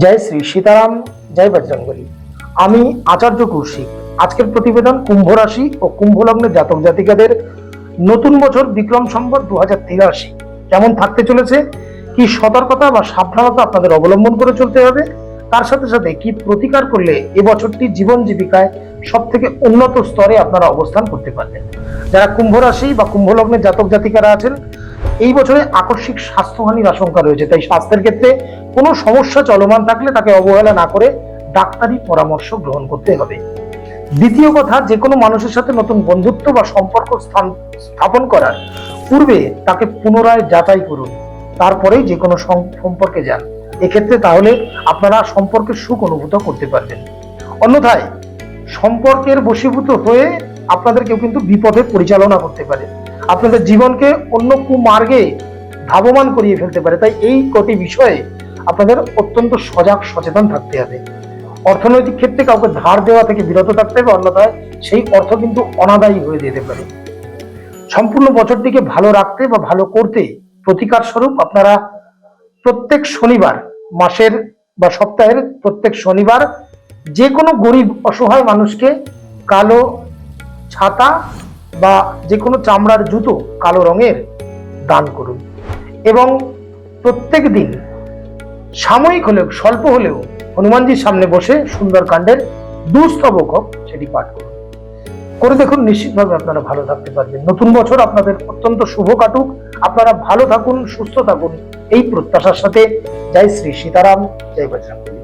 জয় শ্রী সীতারাম, জয় বজরংবলী। আমি আচার্য কৌশিক। আজকের প্রতিবেদন কুম্ভ রাশি ও কুম্ভ লগ্নের জাতক জাতিকাদের নতুন বছর বিক্রম সম্বত 2083 কেমন থাকতে চলেছে, কি সতর্কতা বা সাবধানতা আপনাদের অবলম্বন করে চলতে হবে, তার সাথে সাথে কি প্রতিকার করলে এবছরটি জীবন জীবিকায় সব থেকে উন্নত স্তরে আপনারা অবস্থান করতে পারবেন। যারা কুম্ভ রাশি বা কুম্ভ লগ্নের জাতক জাতিকারা আছেন, এই বছরে আকস্মিক স্বাস্থ্যহানির আশঙ্কা রয়েছে, তাই স্বাস্থ্যের ক্ষেত্রে কোনো সমস্যা চলমান থাকলে তাকে অবহেলা না করে ডাক্তারি পরামর্শ গ্রহণ করতে হবে। দ্বিতীয় কথা, যে কোনো মানুষের সাথে নতুন বন্ধুত্ব বা সম্পর্ক স্থাপন করার পূর্বে তাকে পুনরায় যাচাই করুন, তারপরেই যে কোনো সম্পর্কে যান। এক্ষেত্রে তাহলে আপনারা সম্পর্কের সুখ অনুভূত করতে পারবেন। অন্যথায় সম্পর্কের বশীভূত হয়ে আপনাদের কেউ কিন্তু বিপথে পরিচালনা করতে পারে, আপনাদের জীবনকে অন্য কুমার্গে ধাবমান করিয়ে ফেলতে পারে। তাই এই কটি বিষয়ে আপনাদের অত্যন্ত সজাগ সচেতন থাকতে হবে। অর্থনৈতিক ক্ষেত্রে কাউকে ধার দেওয়া থেকে বিরত থাকতে হবে, অন্যথায় সেই অর্থ কিন্তু অনাদায়ী হয়ে যেতে পারে। সম্পূর্ণ বছরটিকে ভালো রাখতে বা ভালো করতে প্রতিকার স্বরূপ আপনারা প্রত্যেক শনিবার, মাসের বা সপ্তাহের প্রত্যেক শনিবার যে কোনো গরিব অসহায় মানুষকে কালো ছাতা বা যে কোনো চামড়ার জুতো কালো রঙের দান করুন। এবং প্রত্যেক দিন সাময়িক হলেও, স্বল্প হলেও হনুমানজির সামনে বসে সুন্দরকাণ্ডের দুস্তবক হোক সেটি পাঠ করুন। করে দেখুন, নিশ্চিতভাবে আপনারা ভালো থাকতে পারবেন। নতুন বছর আপনাদের অত্যন্ত শুভ কাটুক, আপনারা ভালো থাকুন, সুস্থ থাকুন, এই প্রত্যাশার সাথে জয় শ্রী সীতারাম, জয় বজরং।